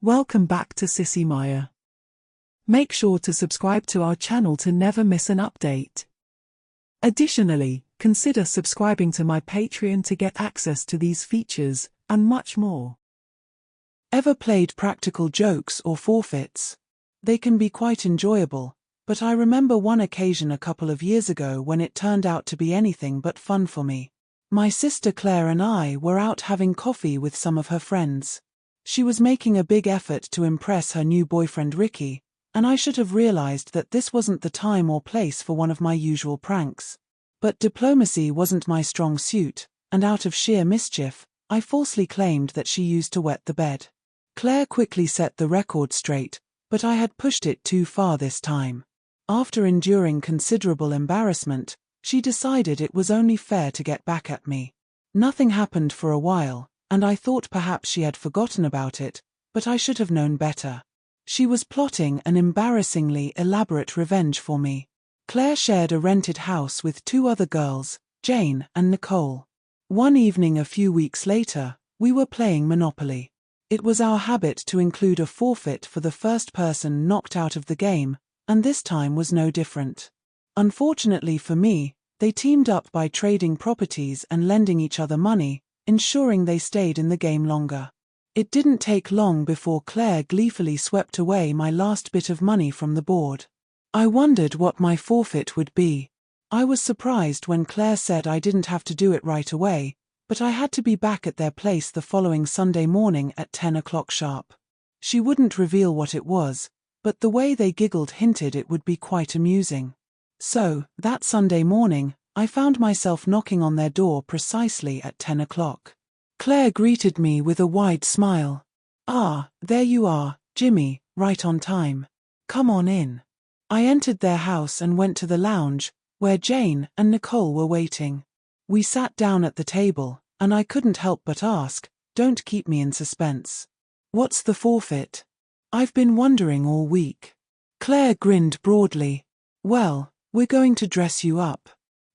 Welcome back to Sissy Maya. Make sure to subscribe to our channel to never miss an update. Additionally, consider subscribing to my Patreon to get access to these features, and much more. Ever played practical jokes or forfeits? They can be quite enjoyable, but I remember one occasion a couple of years ago when it turned out to be anything but fun for me. My sister Claire and I were out having coffee with some of her friends. She was making a big effort to impress her new boyfriend Ricky, and I should have realized that this wasn't the time or place for one of my usual pranks. But diplomacy wasn't my strong suit, and out of sheer mischief, I falsely claimed that she used to wet the bed. Claire quickly set the record straight, but I had pushed it too far this time. After enduring considerable embarrassment, she decided it was only fair to get back at me. Nothing happened for a while, and I thought perhaps she had forgotten about it, but I should have known better. She was plotting an embarrassingly elaborate revenge for me. Claire shared a rented house with two other girls, Jane and Nicole. One evening a few weeks later, we were playing Monopoly. It was our habit to include a forfeit for the first person knocked out of the game, and this time was no different. Unfortunately for me, they teamed up by trading properties and lending each other money, ensuring they stayed in the game longer. It didn't take long before Claire gleefully swept away my last bit of money from the board. I wondered what my forfeit would be. I was surprised when Claire said I didn't have to do it right away, but I had to be back at their place the following Sunday morning at 10 o'clock sharp. She wouldn't reveal what it was, but the way they giggled hinted it would be quite amusing. So, that Sunday morning, I found myself knocking on their door precisely at 10 o'clock. Claire greeted me with a wide smile. "Ah, there you are, Jimmy, right on time. Come on in." I entered their house and went to the lounge, where Jane and Nicole were waiting. We sat down at the table, and I couldn't help but ask, "Don't keep me in suspense. What's the forfeit? I've been wondering all week." Claire grinned broadly. "Well, we're going to dress you up.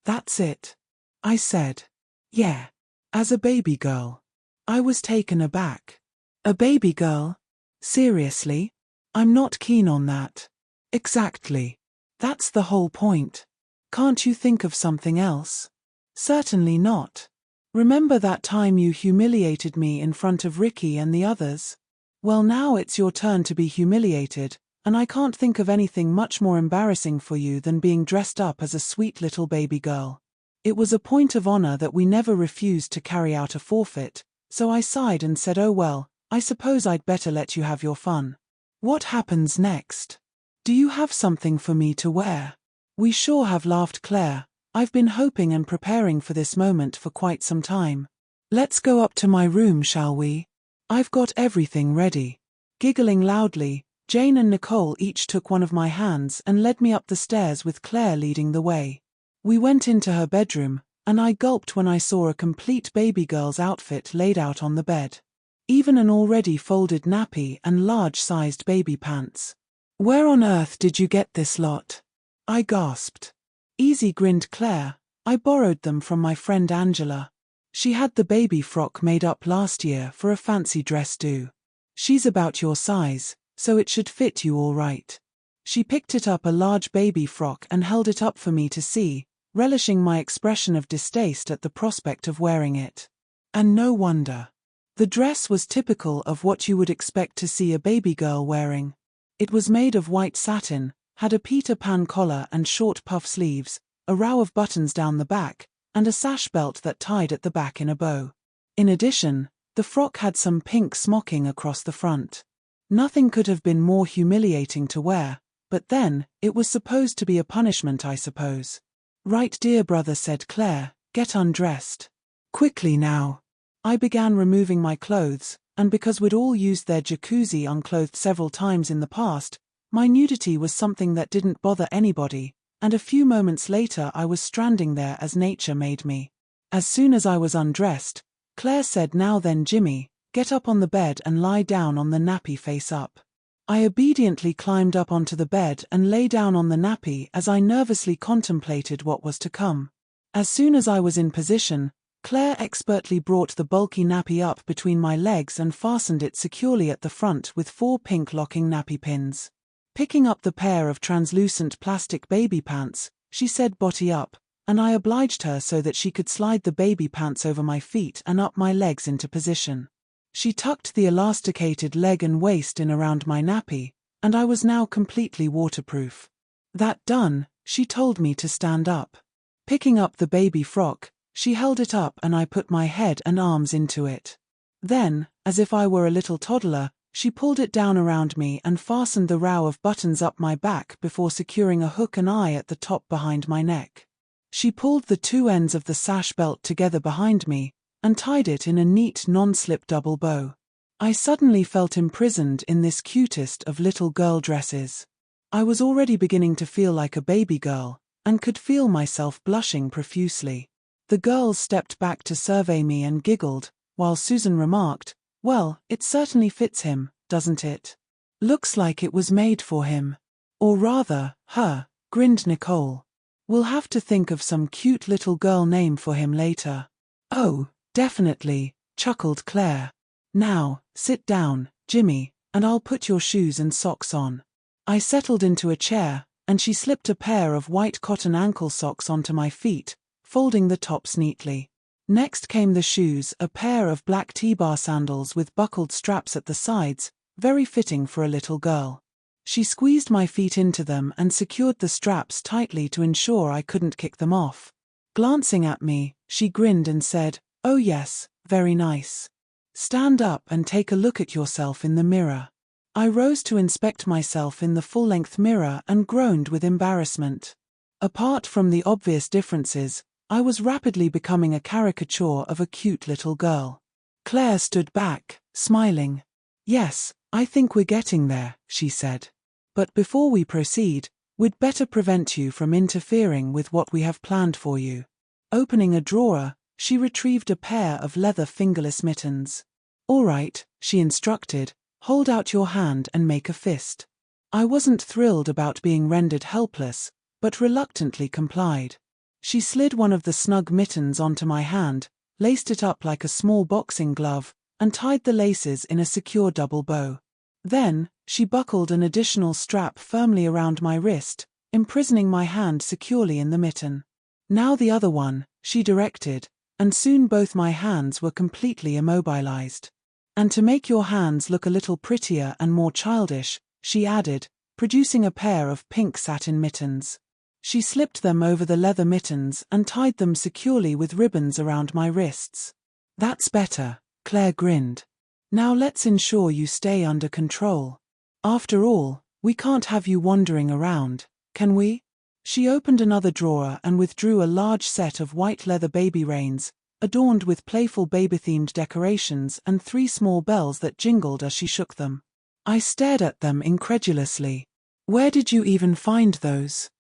That's it," I said. "Yeah. As a baby girl." I was taken aback. "A baby girl? Seriously? I'm not keen on that." "Exactly. That's the whole point. Can't you think of something else?" "Certainly not. Remember that time you humiliated me in front of Ricky and the others? Well, now it's your turn to be humiliated, and I can't think of anything much more embarrassing for you than being dressed up as a sweet little baby girl." It was a point of honor that we never refused to carry out a forfeit, so I sighed and said, "Oh well, I suppose I'd better let you have your fun. What happens next? Do you have something for me to wear?" "We sure have," laughed Claire. "I've been hoping and preparing for this moment for quite some time. Let's go up to my room, shall we? I've got everything ready." Giggling loudly, Jane and Nicole each took one of my hands and led me up the stairs with Claire leading the way. We went into her bedroom, and I gulped when I saw a complete baby girl's outfit laid out on the bed. Even an already folded nappy and large-sized baby pants. "Where on earth did you get this lot?" I gasped. "Easy," grinned Claire. "I borrowed them from my friend Angela. She had the baby frock made up last year for a fancy dress do. She's about your size, so it should fit you all right." She picked it up, a large baby frock, and held it up for me to see, relishing my expression of distaste at the prospect of wearing it. And no wonder. The dress was typical of what you would expect to see a baby girl wearing. It was made of white satin, had a Peter Pan collar and short puff sleeves, a row of buttons down the back, and a sash belt that tied at the back in a bow. In addition, the frock had some pink smocking across the front. Nothing could have been more humiliating to wear, but then, it was supposed to be a punishment, I suppose. "Right, dear brother," said Claire, "get undressed. Quickly now." I began removing my clothes, and because we'd all used their jacuzzi unclothed several times in the past, my nudity was something that didn't bother anybody, and a few moments later I was stranding there as nature made me. As soon as I was undressed, Claire said, "Now then, Jimmy, get up on the bed and lie down on the nappy face up." I obediently climbed up onto the bed and lay down on the nappy as I nervously contemplated what was to come. As soon as I was in position, Claire expertly brought the bulky nappy up between my legs and fastened it securely at the front with 4 pink locking nappy pins. Picking up the pair of translucent plastic baby pants, she said botty up, and I obliged her so that she could slide the baby pants over my feet and up my legs into position. She tucked the elasticated leg and waist in around my nappy, and I was now completely waterproof. That done, she told me to stand up. Picking up the baby frock, she held it up and I put my head and arms into it. Then, as if I were a little toddler, she pulled it down around me and fastened the row of buttons up my back before securing a hook and eye at the top behind my neck. She pulled the 2 ends of the sash belt together behind me and tied it in a neat non-slip double bow. I suddenly felt imprisoned in this cutest of little girl dresses. I was already beginning to feel like a baby girl, and could feel myself blushing profusely. The girls stepped back to survey me and giggled, while Susan remarked, "Well, it certainly fits him, doesn't it? Looks like it was made for him. Or rather, her," grinned Nicole. "We'll have to think of some cute little girl name for him later." "Oh, definitely," chuckled Claire. "Now, sit down, Jimmy, and I'll put your shoes and socks on." I settled into a chair, and she slipped a pair of white cotton ankle socks onto my feet, folding the tops neatly. Next came the shoes, a pair of black T-bar sandals with buckled straps at the sides, very fitting for a little girl. She squeezed my feet into them and secured the straps tightly to ensure I couldn't kick them off. Glancing at me, she grinned and said, "Oh yes, very nice. Stand up and take a look at yourself in the mirror." I rose to inspect myself in the full-length mirror and groaned with embarrassment. Apart from the obvious differences, I was rapidly becoming a caricature of a cute little girl. Claire stood back, smiling. "Yes, I think we're getting there," she said. "But before we proceed, we'd better prevent you from interfering with what we have planned for you." Opening a drawer, she retrieved a pair of leather fingerless mittens. "All right," she instructed, "hold out your hand and make a fist." I wasn't thrilled about being rendered helpless, but reluctantly complied. She slid one of the snug mittens onto my hand, laced it up like a small boxing glove, and tied the laces in a secure double bow. Then, she buckled an additional strap firmly around my wrist, imprisoning my hand securely in the mitten. "Now the other one," she directed, and soon both my hands were completely immobilized. "And to make your hands look a little prettier and more childish," she added, producing a pair of pink satin mittens. She slipped them over the leather mittens and tied them securely with ribbons around my wrists. "That's better," Claire grinned. "Now let's ensure you stay under control. After all, we can't have you wandering around, can we?" She opened another drawer and withdrew a large set of white leather baby reins, adorned with playful baby-themed decorations and 3 small bells that jingled as she shook them. I stared at them incredulously. "Where did you even find those?"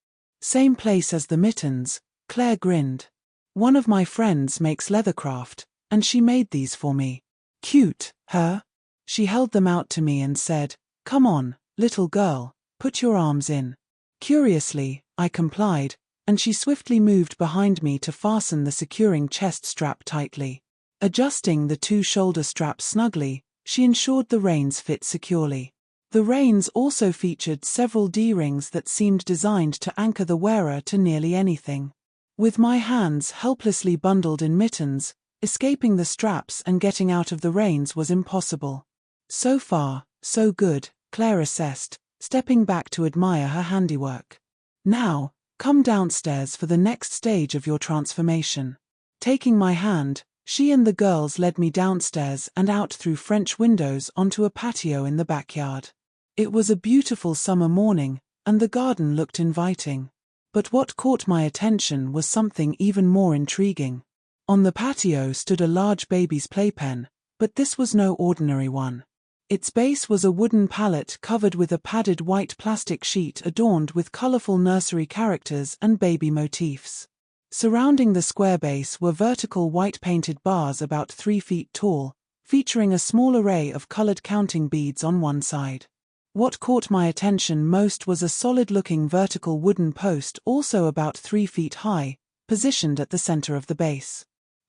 "Same place as the mittens," Claire grinned. "One of my friends makes leathercraft, and she made these for me. Cute, huh?" She held them out to me and said, "Come on, little girl, put your arms in." Curiously, I complied, and she swiftly moved behind me to fasten the securing chest strap tightly. Adjusting the 2 shoulder straps snugly, she ensured the reins fit securely. The reins also featured several D-rings that seemed designed to anchor the wearer to nearly anything. With my hands helplessly bundled in mittens, escaping the straps and getting out of the reins was impossible. "So far, so good," Claire assessed, stepping back to admire her handiwork. "Now, come downstairs for the next stage of your transformation." Taking my hand, she and the girls led me downstairs and out through French windows onto a patio in the backyard. It was a beautiful summer morning, and the garden looked inviting. But what caught my attention was something even more intriguing. On the patio stood a large baby's playpen, but this was no ordinary one. Its base was a wooden pallet covered with a padded white plastic sheet adorned with colorful nursery characters and baby motifs. Surrounding the square base were vertical white painted bars about 3 feet tall, featuring a small array of colored counting beads on one side. What caught my attention most was a solid-looking vertical wooden post also about 3 feet high, positioned at the center of the base.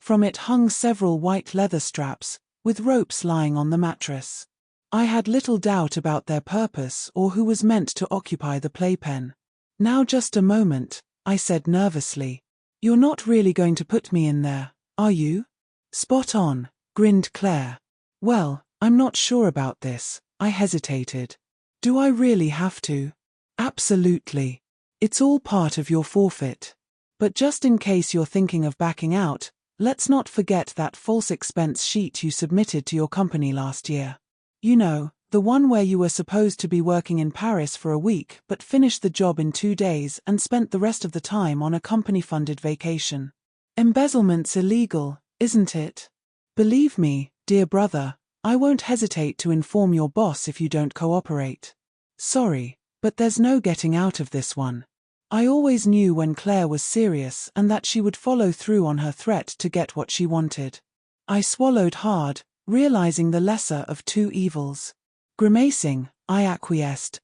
From it hung several white leather straps, with ropes lying on the mattress. I had little doubt about their purpose or who was meant to occupy the playpen. "Now just a moment," I said nervously. "You're not really going to put me in there, are you?" "Spot on," grinned Claire. "Well, I'm not sure about this," I hesitated. "Do I really have to?" "Absolutely. It's all part of your forfeit. But just in case you're thinking of backing out, let's not forget that false expense sheet you submitted to your company last year. You know, the one where you were supposed to be working in Paris for a week but finished the job in 2 days and spent the rest of the time on a company-funded vacation. Embezzlement's illegal, isn't it? Believe me, dear brother, I won't hesitate to inform your boss if you don't cooperate. Sorry, but there's no getting out of this one." I always knew when Claire was serious and that she would follow through on her threat to get what she wanted. I swallowed hard, realizing the lesser of two evils. Grimacing, I acquiesced.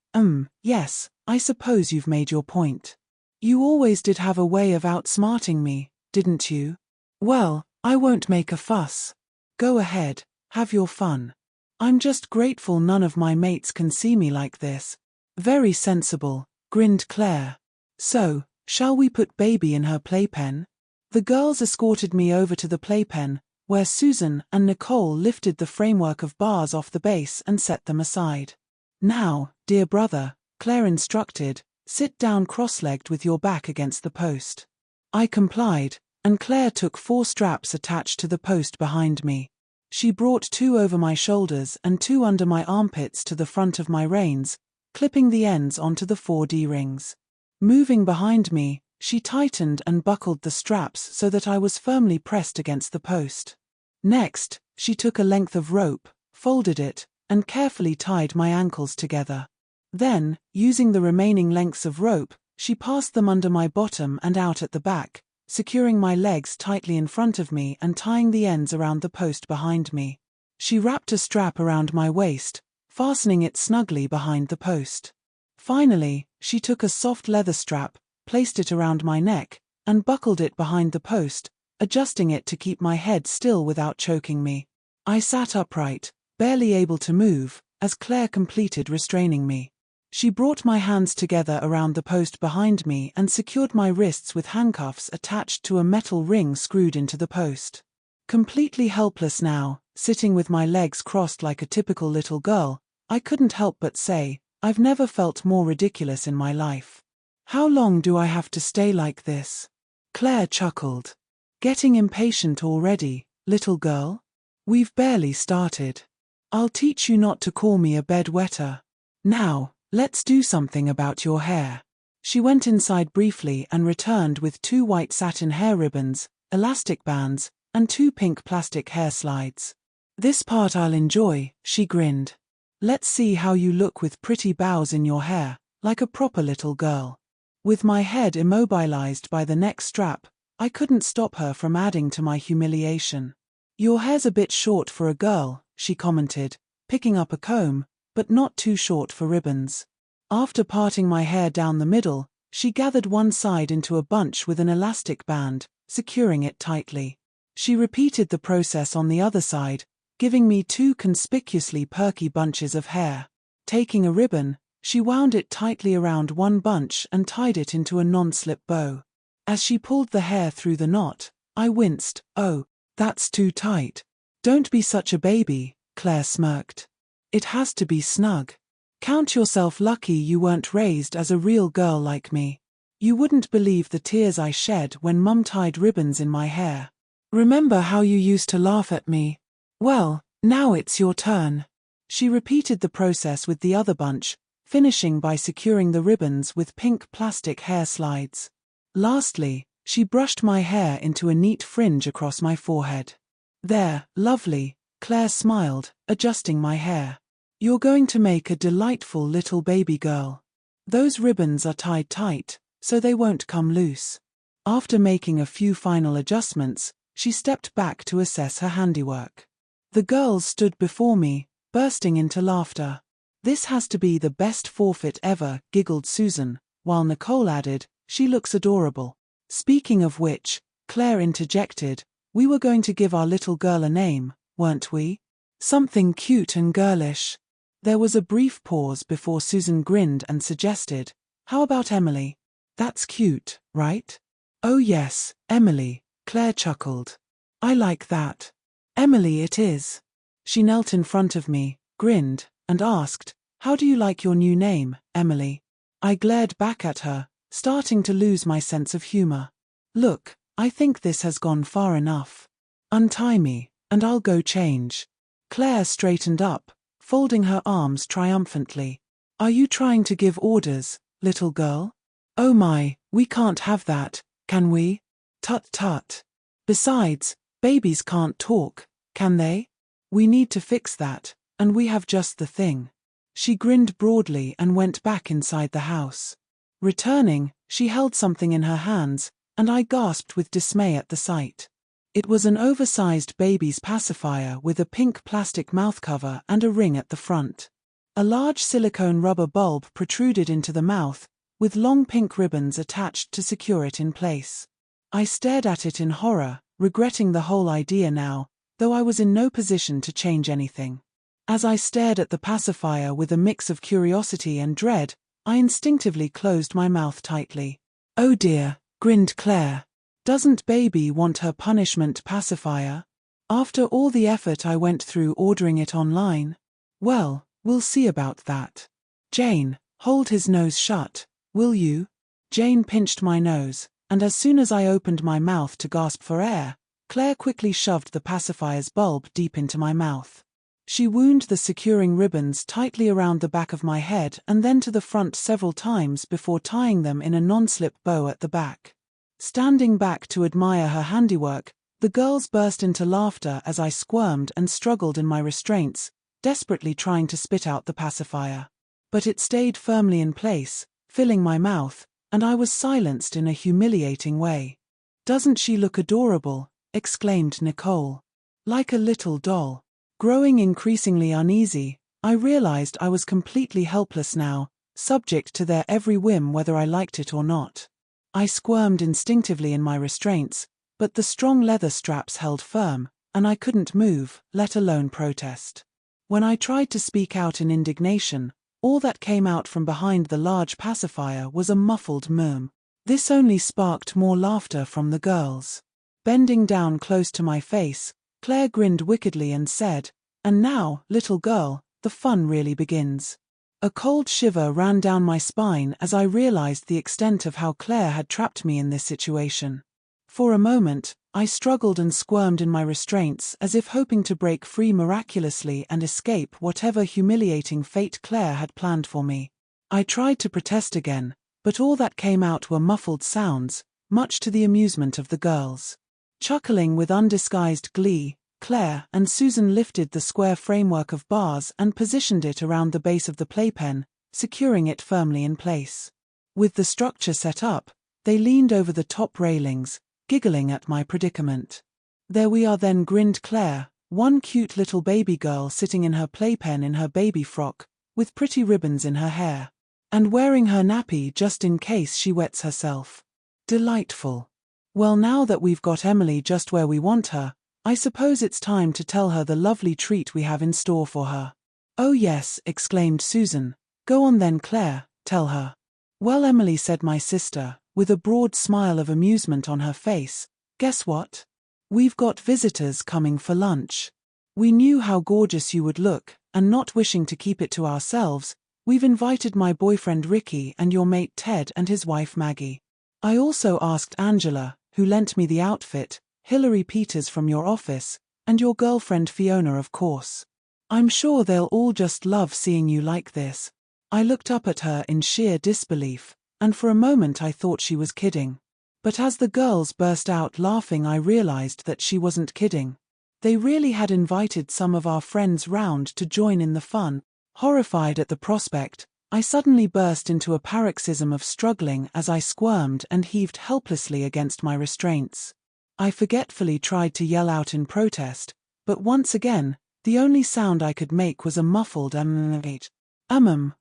Yes, I suppose you've made your point. You always did have a way of outsmarting me, didn't you? Well, I won't make a fuss. Go ahead, have your fun. I'm just grateful none of my mates can see me like this." "Very sensible," grinned Claire. "So, shall we put baby in her playpen?" The girls escorted me over to the playpen, where Susan and Nicole lifted the framework of bars off the base and set them aside. "Now, dear brother," Claire instructed, "sit down cross-legged with your back against the post." I complied, and Claire took 4 straps attached to the post behind me. She brought 2 over my shoulders and 2 under my armpits to the front of my reins, clipping the ends onto the 4 D-rings. Moving behind me, she tightened and buckled the straps so that I was firmly pressed against the post. Next, she took a length of rope, folded it, and carefully tied my ankles together. Then, using the remaining lengths of rope, she passed them under my bottom and out at the back, securing my legs tightly in front of me and tying the ends around the post behind me. She wrapped a strap around my waist, fastening it snugly behind the post. Finally, she took a soft leather strap, placed it around my neck, and buckled it behind the post, adjusting it to keep my head still without choking me. I sat upright, barely able to move, as Claire completed restraining me. She brought my hands together around the post behind me and secured my wrists with handcuffs attached to a metal ring screwed into the post. Completely helpless now, sitting with my legs crossed like a typical little girl, I couldn't help but say, "I've never felt more ridiculous in my life. How long do I have to stay like this?" Claire chuckled. "Getting impatient already, little girl? We've barely started. I'll teach you not to call me a bedwetter. Now, let's do something about your hair." She went inside briefly and returned with 2 white satin hair ribbons, elastic bands, and 2 pink plastic hair slides. "This part I'll enjoy," she grinned. "Let's see how you look with pretty bows in your hair, like a proper little girl." With my head immobilized by the neck strap, I couldn't stop her from adding to my humiliation. "Your hair's a bit short for a girl," she commented, picking up a comb, "but not too short for ribbons." After parting my hair down the middle, she gathered one side into a bunch with an elastic band, securing it tightly. She repeated the process on the other side, giving me 2 conspicuously perky bunches of hair. Taking a ribbon, she wound it tightly around one bunch and tied it into a non-slip bow. As she pulled the hair through the knot, I winced. "Oh, that's too tight." "Don't be such a baby," Claire smirked. "It has to be snug. Count yourself lucky you weren't raised as a real girl like me. You wouldn't believe the tears I shed when Mum tied ribbons in my hair. Remember how you used to laugh at me? Well, now it's your turn." She repeated the process with the other bunch, finishing by securing the ribbons with pink plastic hair slides. Lastly, she brushed my hair into a neat fringe across my forehead. "There, lovely," Claire smiled, adjusting my hair. "You're going to make a delightful little baby girl. Those ribbons are tied tight, so they won't come loose." After making a few final adjustments, she stepped back to assess her handiwork. The girls stood before me, bursting into laughter. "This has to be the best forfeit ever," giggled Susan, while Nicole added, "She looks adorable." Speaking of which, Claire interjected, We were going to give our little girl a name, weren't we? Something cute and girlish. There was a brief pause before Susan grinned and suggested, "How about Emily? That's cute, right?" "Oh yes, Emily," Claire chuckled. "I like that. Emily it is." She knelt in front of me, grinned, and asked, "How do you like your new name, Emily?" I glared back at her, starting to lose my sense of humor. "Look, I think this has gone far enough. Untie me, and I'll go change." Claire straightened up, folding her arms triumphantly. "Are you trying to give orders, little girl? Oh my, we can't have that, can we? Tut tut. Besides, babies can't talk, can they? We need to fix that, and we have just the thing." She grinned broadly and went back inside the house. Returning, she held something in her hands, and I gasped with dismay at the sight. It was an oversized baby's pacifier with a pink plastic mouth cover and a ring at the front. A large silicone rubber bulb protruded into the mouth, with long pink ribbons attached to secure it in place. I stared at it in horror, regretting the whole idea now, though I was in no position to change anything. As I stared at the pacifier with a mix of curiosity and dread, I instinctively closed my mouth tightly. "Oh dear," grinned Claire. "Doesn't baby want her punishment pacifier? After all the effort I went through ordering it online? Well, we'll see about that. Jane, hold his nose shut, will you?" Jane pinched my nose, and as soon as I opened my mouth to gasp for air, Claire quickly shoved the pacifier's bulb deep into my mouth. She wound the securing ribbons tightly around the back of my head and then to the front several times before tying them in a non-slip bow at the back. Standing back to admire her handiwork, the girls burst into laughter as I squirmed and struggled in my restraints, desperately trying to spit out the pacifier. But it stayed firmly in place, filling my mouth, and I was silenced in a humiliating way. "Doesn't she look adorable?" exclaimed Nicole. "Like a little doll." Growing increasingly uneasy, I realized I was completely helpless now, subject to their every whim whether I liked it or not. I squirmed instinctively in my restraints, but the strong leather straps held firm, and I couldn't move, let alone protest. When I tried to speak out in indignation, all that came out from behind the large pacifier was a muffled murmur. This only sparked more laughter from the girls. Bending down close to my face, Claire grinned wickedly and said, "And now, little girl, the fun really begins." A cold shiver ran down my spine as I realized the extent of how Claire had trapped me in this situation. For a moment, I struggled and squirmed in my restraints as if hoping to break free miraculously and escape whatever humiliating fate Claire had planned for me. I tried to protest again, but all that came out were muffled sounds, much to the amusement of the girls. Chuckling with undisguised glee, Claire and Susan lifted the square framework of bars and positioned it around the base of the playpen, securing it firmly in place. With the structure set up, they leaned over the top railings, giggling at my predicament. "There we are then," grinned Claire, one cute little baby girl sitting in her playpen in her baby frock, with pretty ribbons in her hair. And wearing her nappy just in case she wets herself. Delightful. Well, now that we've got Emily just where we want her, I suppose it's time to tell her the lovely treat we have in store for her. "Oh yes," exclaimed Susan. "Go on then, Claire, tell her." "Well, Emily," said my sister, with a broad smile of amusement on her face, "guess what? We've got visitors coming for lunch. We knew how gorgeous you would look, and not wishing to keep it to ourselves, we've invited my boyfriend Ricky and your mate Ted and his wife Maggie. I also asked Angela, who lent me the outfit, Hilary Peters from your office, and your girlfriend Fiona, of course. I'm sure they'll all just love seeing you like this." I looked up at her in sheer disbelief, and for a moment I thought she was kidding. But as the girls burst out laughing, I realized that she wasn't kidding. They really had invited some of our friends round to join in the fun. Horrified at the prospect, I suddenly burst into a paroxysm of struggling as I squirmed and heaved helplessly against my restraints. I forgetfully tried to yell out in protest, but once again, the only sound I could make was a muffled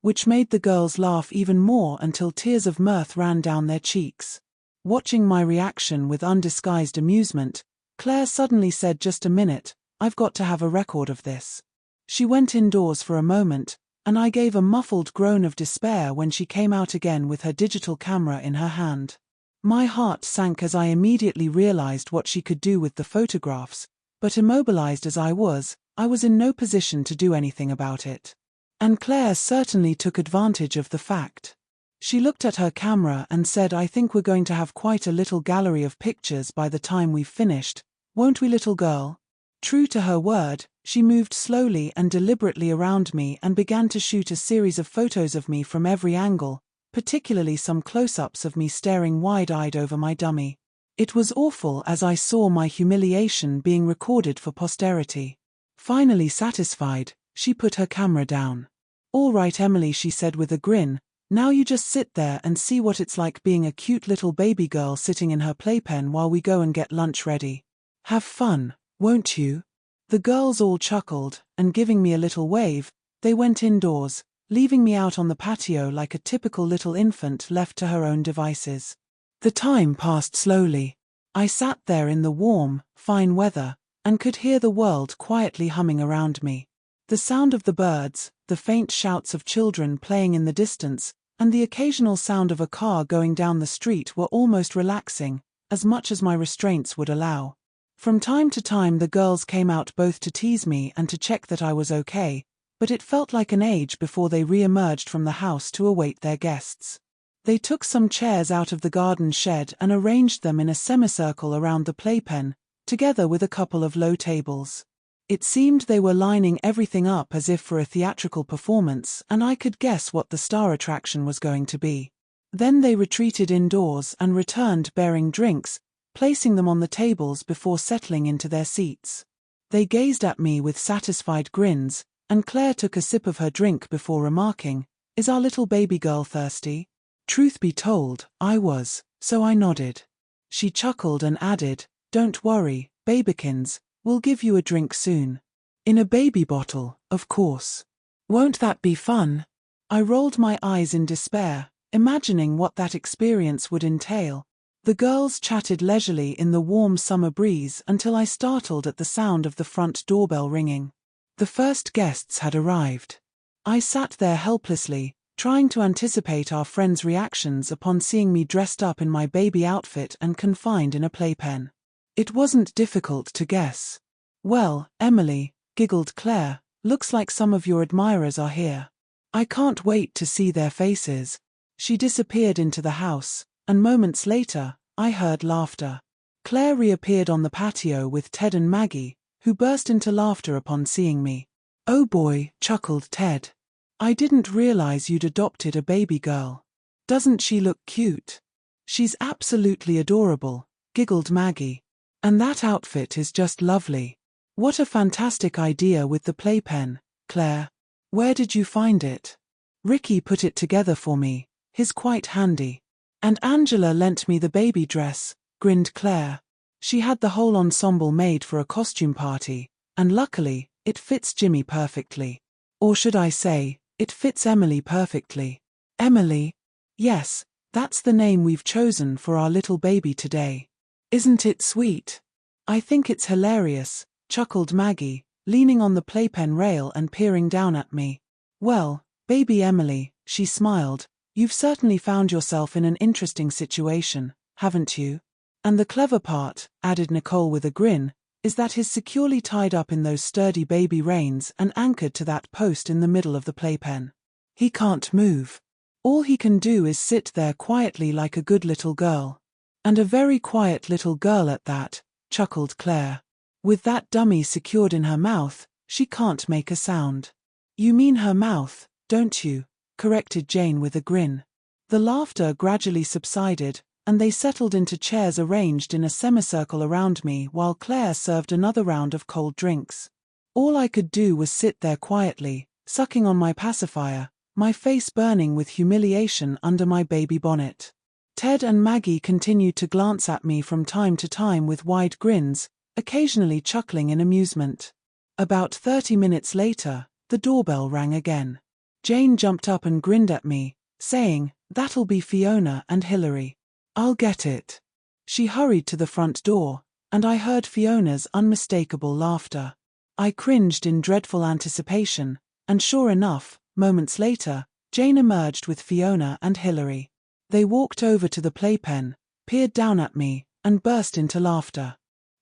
which made the girls laugh even more until tears of mirth ran down their cheeks. Watching my reaction with undisguised amusement, Claire suddenly said, "Just a minute, I've got to have a record of this." She went indoors for a moment, and I gave a muffled groan of despair when she came out again with her digital camera in her hand. My heart sank as I immediately realized what she could do with the photographs, but immobilized as I was in no position to do anything about it. And Claire certainly took advantage of the fact. She looked at her camera and said, "I think we're going to have quite a little gallery of pictures by the time we've finished, won't we, little girl?" True to her word, she moved slowly and deliberately around me and began to shoot a series of photos of me from every angle, particularly some close-ups of me staring wide-eyed over my dummy. It was awful as I saw my humiliation being recorded for posterity. Finally satisfied, she put her camera down. "All right, Emily," she said with a grin, "now you just sit there and see what it's like being a cute little baby girl sitting in her playpen while we go and get lunch ready. Have fun, won't you?" The girls all chuckled, and giving me a little wave, they went indoors, leaving me out on the patio like a typical little infant left to her own devices. The time passed slowly. I sat there in the warm, fine weather, and could hear the world quietly humming around me. The sound of the birds, the faint shouts of children playing in the distance, and the occasional sound of a car going down the street were almost relaxing, as much as my restraints would allow. From time to time the girls came out both to tease me and to check that I was okay, but it felt like an age before they re-emerged from the house to await their guests. They took some chairs out of the garden shed and arranged them in a semicircle around the playpen, together with a couple of low tables. It seemed they were lining everything up as if for a theatrical performance, and I could guess what the star attraction was going to be. Then they retreated indoors and returned bearing drinks, placing them on the tables before settling into their seats. They gazed at me with satisfied grins, and Claire took a sip of her drink before remarking, "Is our little baby girl thirsty?" Truth be told, I was, so I nodded. She chuckled and added, "Don't worry, babykins, we'll give you a drink soon. In a baby bottle, of course. Won't that be fun?" I rolled my eyes in despair, imagining what that experience would entail. The girls chatted leisurely in the warm summer breeze until I startled at the sound of the front doorbell ringing. The first guests had arrived. I sat there helplessly, trying to anticipate our friends' reactions upon seeing me dressed up in my baby outfit and confined in a playpen. It wasn't difficult to guess. "Well, Emily," giggled Claire, "looks like some of your admirers are here. I can't wait to see their faces." She disappeared into the house, and moments later, I heard laughter. Claire reappeared on the patio with Ted and Maggie, who burst into laughter upon seeing me. "Oh boy," chuckled Ted. "I didn't realize you'd adopted a baby girl. Doesn't she look cute?" "She's absolutely adorable," giggled Maggie. "And that outfit is just lovely. What a fantastic idea with the playpen, Claire. Where did you find it?" "Ricky put it together for me, he's quite handy. And Angela lent me the baby dress," grinned Claire. "She had the whole ensemble made for a costume party, and luckily, it fits Jimmy perfectly. Or should I say, it fits Emily perfectly." "Emily?" "Yes, that's the name we've chosen for our little baby today. Isn't it sweet?" "I think it's hilarious," chuckled Maggie, leaning on the playpen rail and peering down at me. "Well, baby Emily," she smiled, "you've certainly found yourself in an interesting situation, haven't you? And the clever part," added Nicole with a grin, "is that he's securely tied up in those sturdy baby reins and anchored to that post in the middle of the playpen. He can't move. All he can do is sit there quietly like a good little girl." "And a very quiet little girl at that," chuckled Claire. "With that dummy secured in her mouth, she can't make a sound." "You mean her mouth, don't you?" corrected Jane with a grin. The laughter gradually subsided, and they settled into chairs arranged in a semicircle around me while Claire served another round of cold drinks. All I could do was sit there quietly, sucking on my pacifier, my face burning with humiliation under my baby bonnet. Ted and Maggie continued to glance at me from time to time with wide grins, occasionally chuckling in amusement. About 30 minutes later, the doorbell rang again. Jane jumped up and grinned at me, saying, "That'll be Fiona and Hilary. I'll get it." She hurried to the front door, and I heard Fiona's unmistakable laughter. I cringed in dreadful anticipation, and sure enough, moments later, Jane emerged with Fiona and Hilary. They walked over to the playpen, peered down at me, and burst into laughter.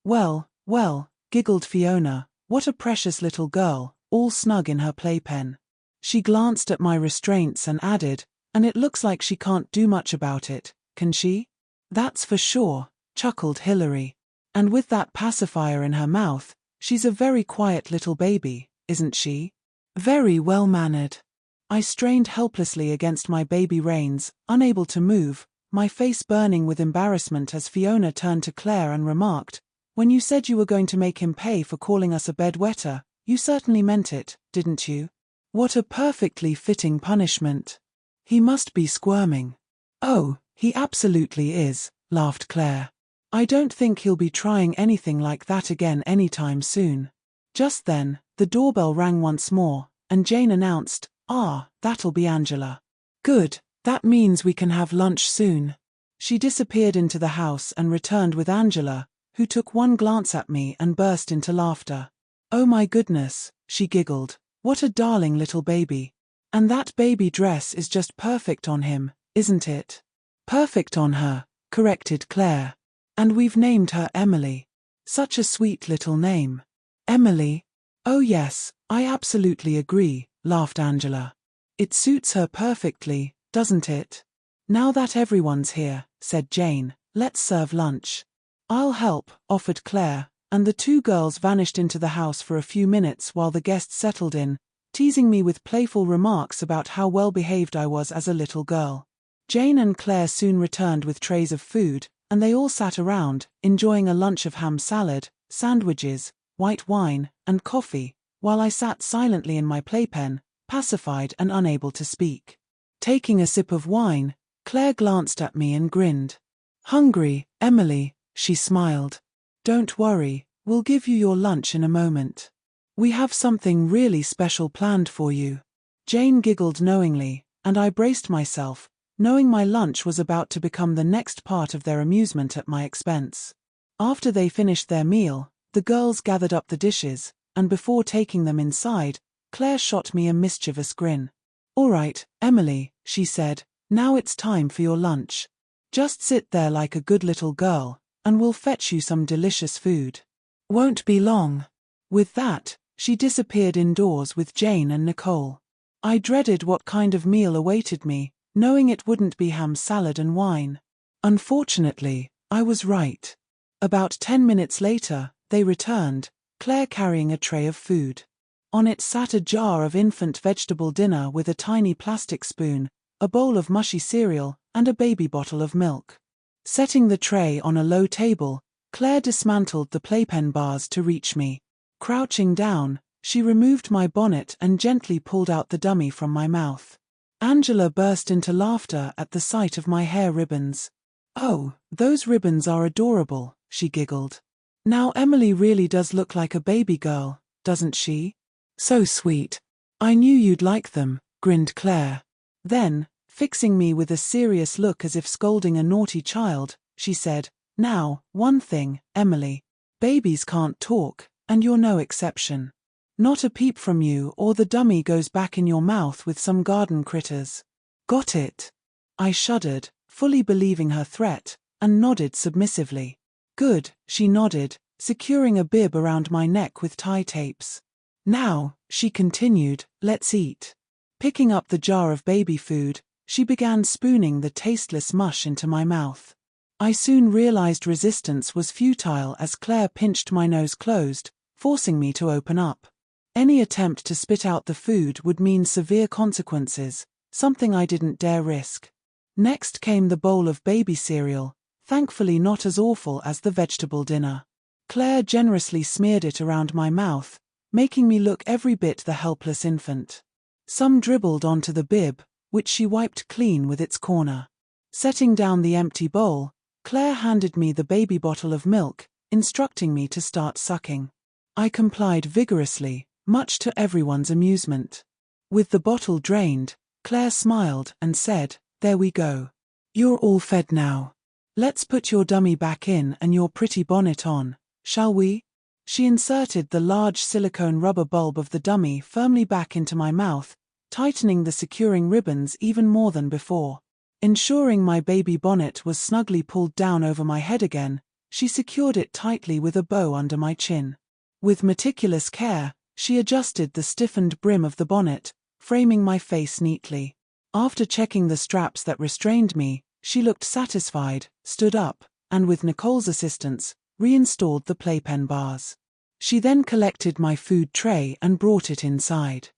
Well, well, giggled Fiona, what a precious little girl, all snug in her playpen. She glanced at my restraints and added, and it looks like she can't do much about it, can she? That's for sure, chuckled Hilary. And with that pacifier in her mouth, she's a very quiet little baby, isn't she? Very well-mannered. I strained helplessly against my baby reins, unable to move, my face burning with embarrassment as Fiona turned to Claire and remarked, "When you said you were going to make him pay for calling us a bedwetter, you certainly meant it, didn't you? What a perfectly fitting punishment. He must be squirming." "Oh, he absolutely is," laughed Claire. "I don't think he'll be trying anything like that again anytime soon." Just then, the doorbell rang once more, and Jane announced, "Ah, that'll be Angela. Good, that means we can have lunch soon." She disappeared into the house and returned with Angela, who took one glance at me and burst into laughter. "Oh my goodness," she giggled, "what a darling little baby. And that baby dress is just perfect on him, isn't it?" "Perfect on her," corrected Claire. "And we've named her Emily. Such a sweet little name." "Emily? Oh yes, I absolutely agree," laughed Angela. "It suits her perfectly, doesn't it?" "Now that everyone's here," said Jane, "let's serve lunch." "I'll help," offered Claire, and the two girls vanished into the house for a few minutes while the guests settled in, teasing me with playful remarks about how well-behaved I was as a little girl. Jane and Claire soon returned with trays of food, and they all sat around, enjoying a lunch of ham salad, sandwiches, white wine, and coffee, while I sat silently in my playpen, pacified and unable to speak. Taking a sip of wine, Claire glanced at me and grinned. "Hungry, Emily?" she smiled. "Don't worry, we'll give you your lunch in a moment. We have something really special planned for you." Jane giggled knowingly, and I braced myself, knowing my lunch was about to become the next part of their amusement at my expense. After they finished their meal, the girls gathered up the dishes, and before taking them inside, Claire shot me a mischievous grin. "All right, Emily," she said, "now it's time for your lunch. Just sit there like a good little girl, and we'll fetch you some delicious food. Won't be long." With that, she disappeared indoors with Jane and Nicole. I dreaded what kind of meal awaited me, knowing it wouldn't be ham salad and wine. Unfortunately, I was right. About 10 minutes later, they returned, Claire carrying a tray of food. On it sat a jar of infant vegetable dinner with a tiny plastic spoon, a bowl of mushy cereal, and a baby bottle of milk. Setting the tray on a low table, Claire dismantled the playpen bars to reach me. Crouching down, she removed my bonnet and gently pulled out the dummy from my mouth. Angela burst into laughter at the sight of my hair ribbons. "Oh, those ribbons are adorable," she giggled. "Now Emily really does look like a baby girl, doesn't she? So sweet. I knew you'd like them," grinned Claire. Then, fixing me with a serious look as if scolding a naughty child, she said, "Now, one thing, Emily. Babies can't talk, and you're no exception. Not a peep from you or the dummy goes back in your mouth with some garden critters. Got it?" I shuddered, fully believing her threat, and nodded submissively. "Good," she nodded, securing a bib around my neck with tie tapes. "Now," she continued, "let's eat." Picking up the jar of baby food, she began spooning the tasteless mush into my mouth. I soon realized resistance was futile as Claire pinched my nose closed, forcing me to open up. Any attempt to spit out the food would mean severe consequences, something I didn't dare risk. Next came the bowl of baby cereal, thankfully not as awful as the vegetable dinner. Claire generously smeared it around my mouth, making me look every bit the helpless infant. Some dribbled onto the bib, which she wiped clean with its corner. Setting down the empty bowl, Claire handed me the baby bottle of milk, instructing me to start sucking. I complied vigorously, much to everyone's amusement. With the bottle drained, Claire smiled and said, "There we go. You're all fed now. Let's put your dummy back in and your pretty bonnet on, shall we? She inserted the large silicone rubber bulb of the dummy firmly back into my mouth, tightening the securing ribbons even more than before. Ensuring my baby bonnet was snugly pulled down over my head again, she secured it tightly with a bow under my chin. With meticulous care, she adjusted the stiffened brim of the bonnet, framing my face neatly. After checking the straps that restrained me, she looked satisfied, stood up, and with Nicole's assistance, reinstalled the playpen bars. She then collected my food tray and brought it inside.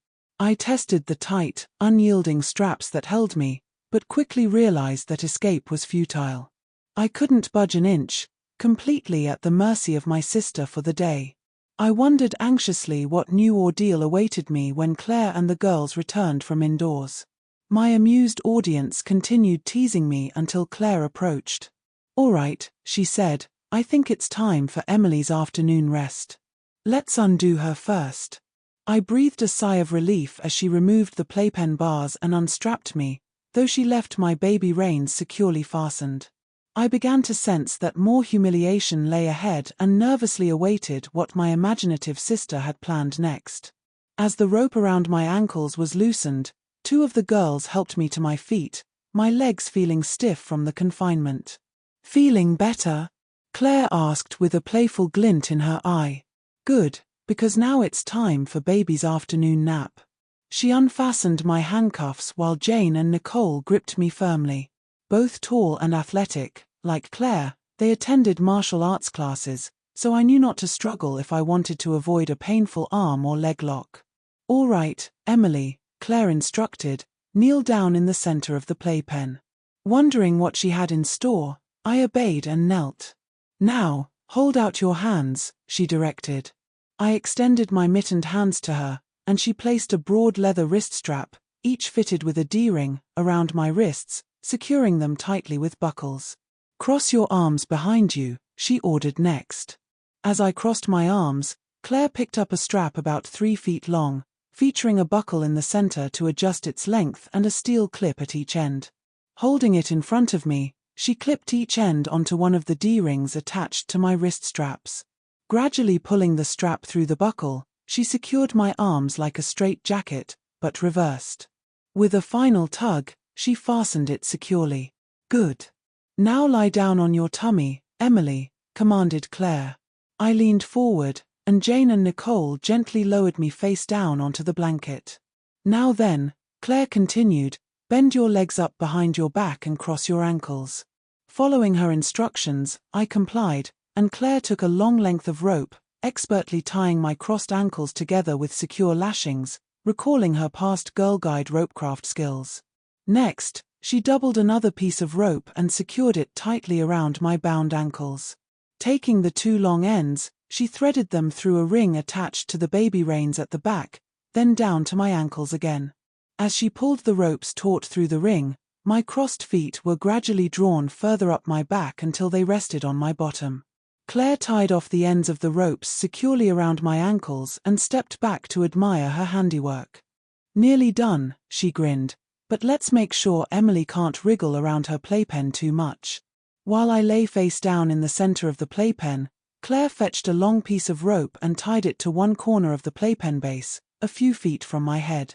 I tested the tight, unyielding straps that held me, but quickly realized that escape was futile. I couldn't budge an inch, completely at the mercy of my sister for the day. I wondered anxiously what new ordeal awaited me when Claire and the girls returned from indoors. My amused audience continued teasing me until Claire approached. "All right," she said, "I think it's time for Emily's afternoon rest. Let's undo her first." I breathed a sigh of relief as she removed the playpen bars and unstrapped me, though she left my baby reins securely fastened. I began to sense that more humiliation lay ahead and nervously awaited what my imaginative sister had planned next. As the rope around my ankles was loosened, two of the girls helped me to my feet, my legs feeling stiff from the confinement. "Feeling better?" Claire asked with a playful glint in her eye. "Good, because now it's time for baby's afternoon nap." She unfastened my handcuffs while Jane and Nicole gripped me firmly. Both tall and athletic, like Claire, they attended martial arts classes, so I knew not to struggle if I wanted to avoid a painful arm or leg lock. "All right, Emily," Claire instructed, "kneel down in the center of the playpen." Wondering what she had in store, I obeyed and knelt. "Now, hold out your hands," she directed. I extended my mittened hands to her, and she placed a broad leather wrist strap, each fitted with a D-ring, around my wrists, securing them tightly with buckles. "Cross your arms behind you," she ordered next. As I crossed my arms, Claire picked up a strap about 3 feet long, featuring a buckle in the center to adjust its length and a steel clip at each end. Holding it in front of me, she clipped each end onto one of the D-rings attached to my wrist straps. Gradually pulling the strap through the buckle, she secured my arms like a straitjacket, but reversed. With a final tug, she fastened it securely. "Good. Now lie down on your tummy, Emily," commanded Claire. I leaned forward, and Jane and Nicole gently lowered me face down onto the blanket. "Now then," Claire continued, "bend your legs up behind your back and cross your ankles." Following her instructions, I complied, and Claire took a long length of rope, expertly tying my crossed ankles together with secure lashings, recalling her past Girl Guide ropecraft skills. Next, she doubled another piece of rope and secured it tightly around my bound ankles. Taking the two long ends, she threaded them through a ring attached to the baby reins at the back, then down to my ankles again. As she pulled the ropes taut through the ring, my crossed feet were gradually drawn further up my back until they rested on my bottom. Claire tied off the ends of the ropes securely around my ankles and stepped back to admire her handiwork. "Nearly done," she grinned, "but let's make sure Emily can't wriggle around her playpen too much." While I lay face down in the center of the playpen, Claire fetched a long piece of rope and tied it to one corner of the playpen base, a few feet from my head.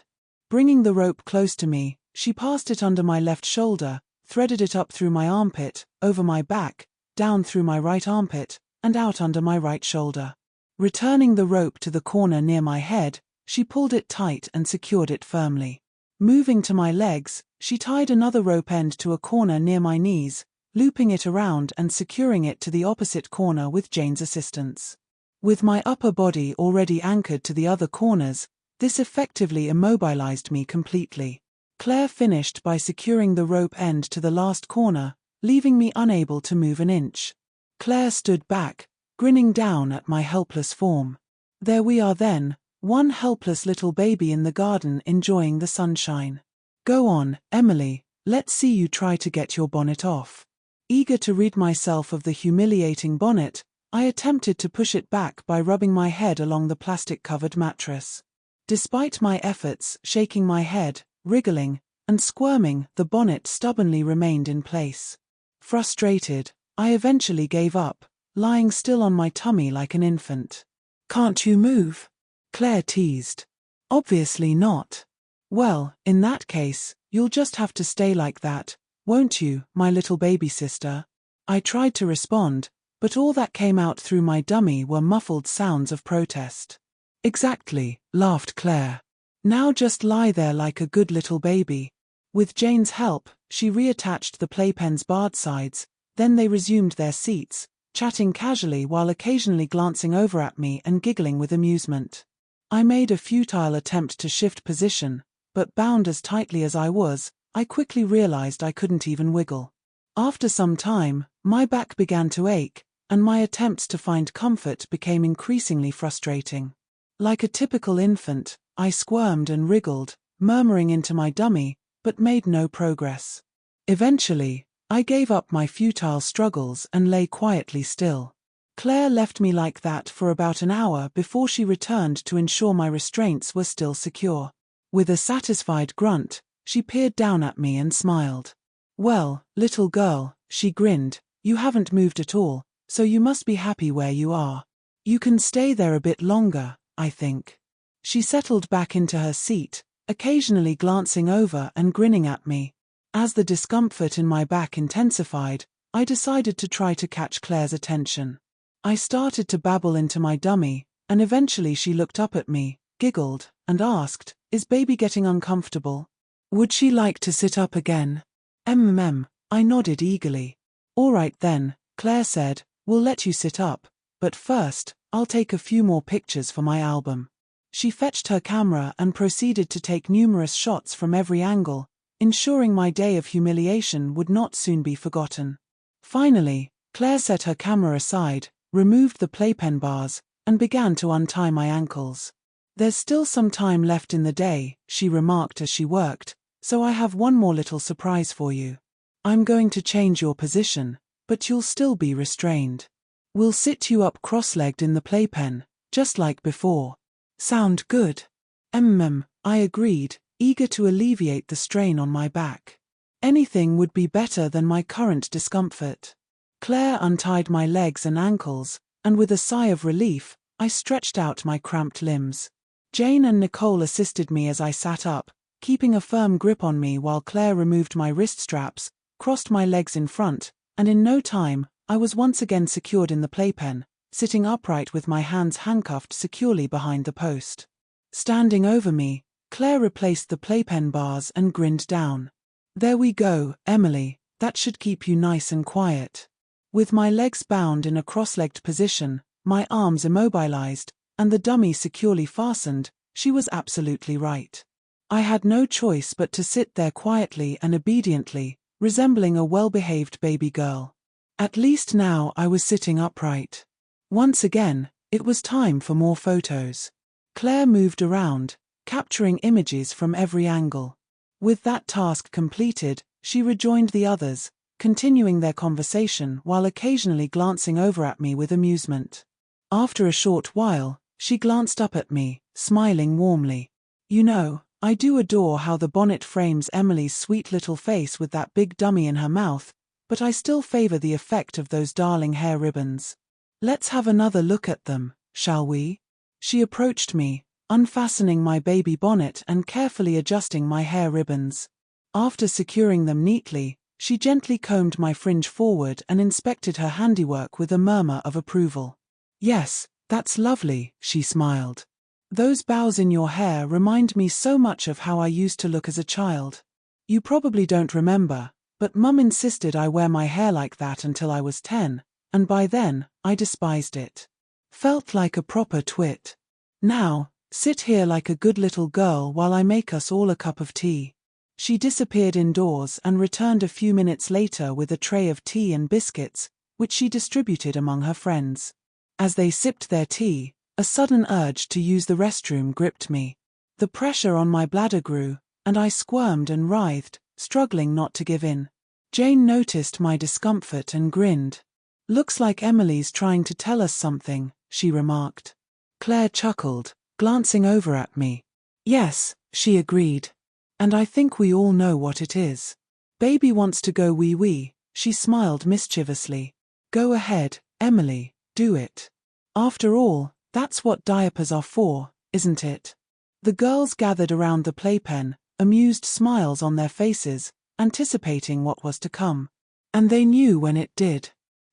Bringing the rope close to me, she passed it under my left shoulder, threaded it up through my armpit, over my back, down through my right armpit, and out under my right shoulder. Returning the rope to the corner near my head, she pulled it tight and secured it firmly. Moving to my legs, she tied another rope end to a corner near my knees, looping it around and securing it to the opposite corner with Jane's assistance. With my upper body already anchored to the other corners, this effectively immobilized me completely. Claire finished by securing the rope end to the last corner, leaving me unable to move an inch. Claire stood back, grinning down at my helpless form. There we are then, one helpless little baby in the garden enjoying the sunshine. "Go on, Emily, let's see you try to get your bonnet off." Eager to rid myself of the humiliating bonnet, I attempted to push it back by rubbing my head along the plastic-covered mattress. Despite my efforts, shaking my head, wriggling, and squirming, the bonnet stubbornly remained in place. Frustrated, I eventually gave up, lying still on my tummy like an infant. "Can't you move?" Claire teased. "Obviously not." "Well, in that case, you'll just have to stay like that, won't you, my little baby sister?" I tried to respond, but all that came out through my dummy were muffled sounds of protest. "Exactly," laughed Claire. "Now just lie there like a good little baby." With Jane's help, she reattached the playpen's barred sides, then they resumed their seats, chatting casually while occasionally glancing over at me and giggling with amusement. I made a futile attempt to shift position, but bound as tightly as I was, I quickly realized I couldn't even wiggle. After some time, my back began to ache, and my attempts to find comfort became increasingly frustrating. Like a typical infant, I squirmed and wriggled, murmuring into my dummy, but made no progress. Eventually, I gave up my futile struggles and lay quietly still. Claire left me like that for about an hour before she returned to ensure my restraints were still secure. With a satisfied grunt, she peered down at me and smiled. "Well, little girl," she grinned, "you haven't moved at all, so you must be happy where you are. You can stay there a bit longer, I think." She settled back into her seat, occasionally glancing over and grinning at me. As the discomfort in my back intensified, I decided to try to catch Claire's attention. I started to babble into my dummy, and eventually she looked up at me, giggled, and asked, "Is baby getting uncomfortable? Would she like to sit up again?" I nodded eagerly. "All right then," Claire said, "we'll let you sit up, but first, I'll take a few more pictures for my album." She fetched her camera and proceeded to take numerous shots from every angle, ensuring my day of humiliation would not soon be forgotten. Finally, Claire set her camera aside, removed the playpen bars, and began to untie my ankles. "There's still some time left in the day," she remarked as she worked, "so I have one more little surprise for you. I'm going to change your position, but you'll still be restrained. We'll sit you up cross-legged in the playpen, just like before. Sound good?" I agreed, eager to alleviate the strain on my back. Anything would be better than my current discomfort. Claire untied my legs and ankles, and with a sigh of relief, I stretched out my cramped limbs. Jane and Nicole assisted me as I sat up, keeping a firm grip on me while Claire removed my wrist straps, crossed my legs in front, and in no time, I was once again secured in the playpen, sitting upright with my hands handcuffed securely behind the post. Standing over me, Claire replaced the playpen bars and grinned down. "There we go, Emily, that should keep you nice and quiet." With my legs bound in a cross-legged position, my arms immobilized, and the dummy securely fastened, she was absolutely right. I had no choice but to sit there quietly and obediently, resembling a well-behaved baby girl. At least now I was sitting upright. Once again, it was time for more photos. Claire moved around, capturing images from every angle. With that task completed, she rejoined the others, continuing their conversation while occasionally glancing over at me with amusement. After a short while, she glanced up at me, smiling warmly. "You know, I do adore how the bonnet frames Emily's sweet little face with that big dummy in her mouth, but I still favor the effect of those darling hair ribbons. Let's have another look at them, shall we?" She approached me, unfastening my baby bonnet and carefully adjusting my hair ribbons. After securing them neatly, she gently combed my fringe forward and inspected her handiwork with a murmur of approval. "Yes, that's lovely," she smiled. "Those bows in your hair remind me so much of how I used to look as a child. You probably don't remember, but Mum insisted I wear my hair like that until I was 10, and by then, I despised it. Felt like a proper twit. Now, sit here like a good little girl while I make us all a cup of tea." She disappeared indoors and returned a few minutes later with a tray of tea and biscuits, which she distributed among her friends. As they sipped their tea, a sudden urge to use the restroom gripped me. The pressure on my bladder grew, and I squirmed and writhed, struggling not to give in. Jane noticed my discomfort and grinned. "Looks like Emily's trying to tell us something," she remarked. Claire chuckled, glancing over at me. "Yes," she agreed. "And I think we all know what it is. Baby wants to go wee-wee," She smiled mischievously. Go ahead, Emily, do it. After all, that's what diapers are for, isn't it? The girls gathered around the playpen, amused smiles on their faces, anticipating what was to come. And they knew when it did.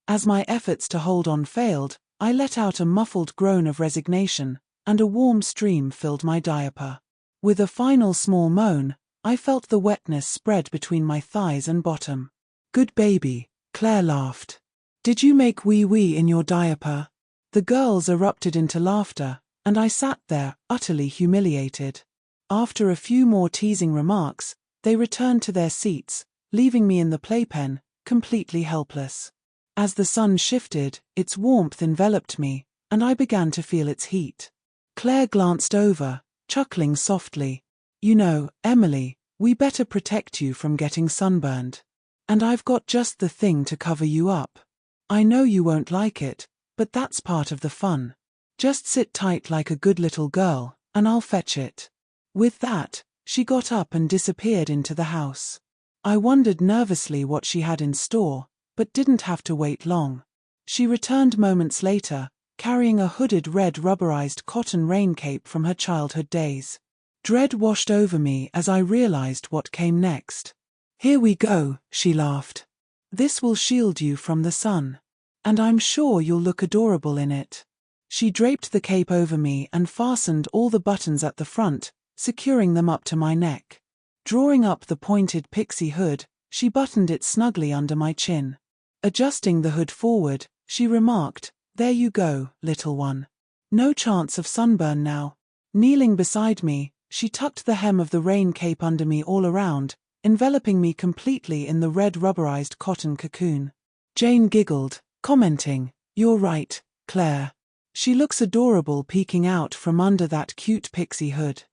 As my efforts to hold on failed, I let out a muffled groan of resignation, and a warm stream filled my diaper. With a final small moan, I felt the wetness spread between my thighs and bottom. Good baby, Claire laughed. Did you make wee-wee in your diaper? The girls erupted into laughter, and I sat there, utterly humiliated. After a few more teasing remarks, they returned to their seats, leaving me in the playpen, completely helpless. As the sun shifted, its warmth enveloped me, and I began to feel its heat. Claire glanced over, chuckling softly. You know, Emily, we better protect you from getting sunburned. And I've got just the thing to cover you up. I know you won't like it, but that's part of the fun. Just sit tight like a good little girl, and I'll fetch it. With that, she got up and disappeared into the house. I wondered nervously what she had in store, but didn't have to wait long. She returned moments later, carrying a hooded red rubberized cotton rain cape from her childhood days. Dread washed over me as I realized what came next. Here we go, she laughed. This will shield you from the sun. And I'm sure you'll look adorable in it. She draped the cape over me and fastened all the buttons at the front, securing them up to my neck. Drawing up the pointed pixie hood, she buttoned it snugly under my chin. Adjusting the hood forward, she remarked, There you go, little one. No chance of sunburn now. Kneeling beside me, she tucked the hem of the rain cape under me all around, enveloping me completely in the red rubberized cotton cocoon. Jane giggled, commenting, You're right, Claire. She looks adorable peeking out from under that cute pixie hood.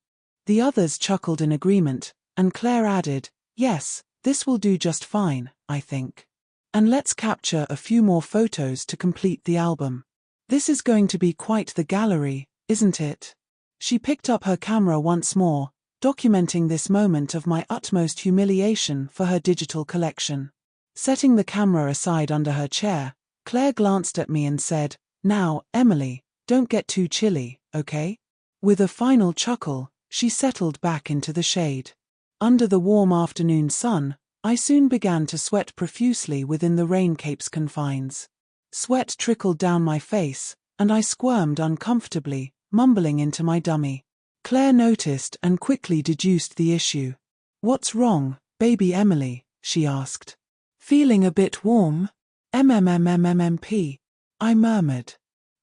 The others chuckled in agreement, and Claire added, Yes, this will do just fine, I think. And let's capture a few more photos to complete the album. This is going to be quite the gallery, isn't it? She picked up her camera once more, documenting this moment of my utmost humiliation for her digital collection. Setting the camera aside under her chair, Claire glanced at me and said, Now, Emily, don't get too chilly, okay? With a final chuckle, she settled back into the shade. Under the warm afternoon sun, I soon began to sweat profusely within the rain cape's confines. Sweat trickled down my face, and I squirmed uncomfortably, mumbling into my dummy. Claire noticed and quickly deduced the issue. What's wrong, baby Emily? She asked. Feeling a bit warm? MMMMMMP. I murmured.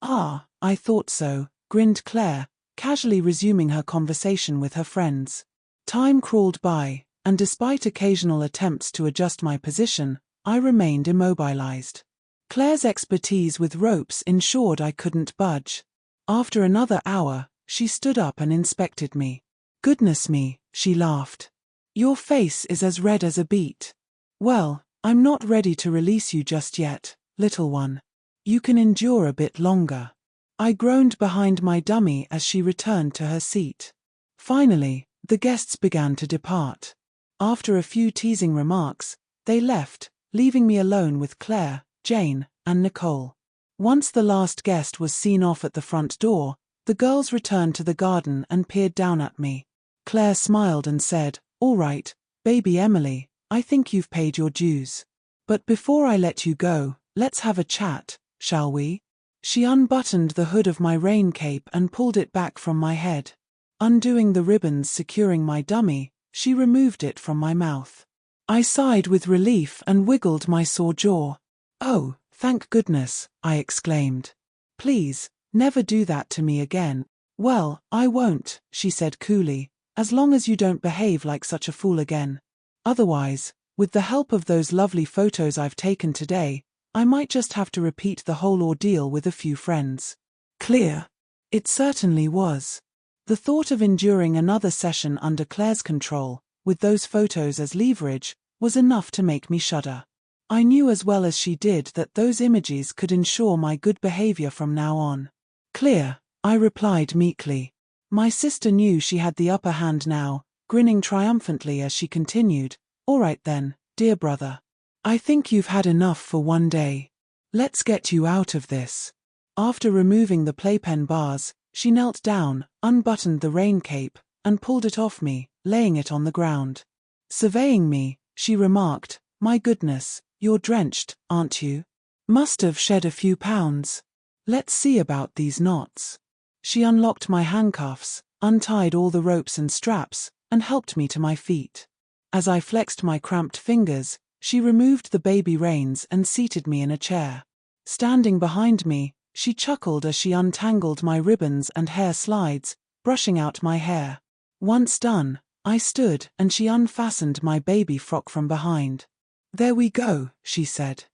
Ah, I thought so, grinned Claire, casually resuming her conversation with her friends. Time crawled by, and despite occasional attempts to adjust my position, I remained immobilized. Claire's expertise with ropes ensured I couldn't budge. After another hour, she stood up and inspected me. Goodness me, she laughed. Your face is as red as a beet. Well, I'm not ready to release you just yet, little one. You can endure a bit longer. I groaned behind my dummy as she returned to her seat. Finally, the guests began to depart. After a few teasing remarks, they left, leaving me alone with Claire, Jane, and Nicole. Once the last guest was seen off at the front door, the girls returned to the garden and peered down at me. Claire smiled and said, All right, baby Emily, I think you've paid your dues. But before I let you go, let's have a chat, shall we? She unbuttoned the hood of my rain cape and pulled it back from my head. Undoing the ribbons securing my dummy, she removed it from my mouth. I sighed with relief and wiggled my sore jaw. Oh, thank goodness, I exclaimed. Please, never do that to me again. Well, I won't, she said coolly, as long as you don't behave like such a fool again. Otherwise, with the help of those lovely photos I've taken today, I might just have to repeat the whole ordeal with a few friends. Clear? It certainly was. The thought of enduring another session under Claire's control, with those photos as leverage, was enough to make me shudder. I knew as well as she did that those images could ensure my good behavior from now on. Clear, I replied meekly. My sister knew she had the upper hand now, grinning triumphantly as she continued, All right then, dear brother. I think you've had enough for one day. Let's get you out of this. After removing the playpen bars, she knelt down, unbuttoned the rain cape, and pulled it off me, laying it on the ground. Surveying me, she remarked, "My goodness, you're drenched, aren't you? Must have shed a few pounds. Let's see about these knots." She unlocked my handcuffs, untied all the ropes and straps, and helped me to my feet. As I flexed my cramped fingers, she removed the baby reins and seated me in a chair. Standing behind me, she chuckled as she untangled my ribbons and hair slides, brushing out my hair. Once done, I stood and she unfastened my baby frock from behind. "There we go," she said.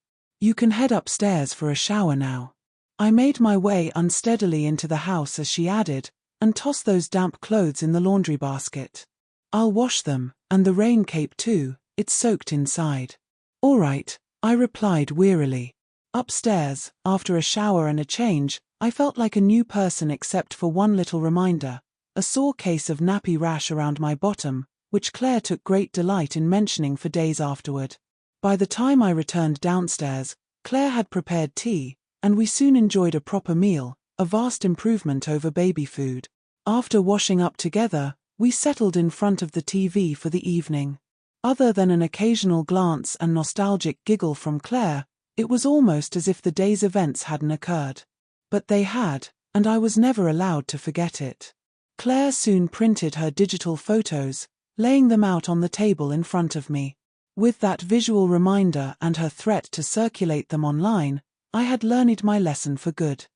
"You can head upstairs for a shower now." I made my way unsteadily into the house as she added, "And toss those damp clothes in the laundry basket. I'll wash them, and the rain cape too, it's soaked inside." "All right," I replied wearily. Upstairs, after a shower and a change, I felt like a new person except for one little reminder, a sore case of nappy rash around my bottom, which Claire took great delight in mentioning for days afterward. By the time I returned downstairs, Claire had prepared tea, and we soon enjoyed a proper meal, a vast improvement over baby food. After washing up together, we settled in front of the TV for the evening. Other than an occasional glance and nostalgic giggle from Claire, it was almost as if the day's events hadn't occurred. But they had, and I was never allowed to forget it. Claire soon printed her digital photos, laying them out on the table in front of me. With that visual reminder and her threat to circulate them online, I had learned my lesson for good.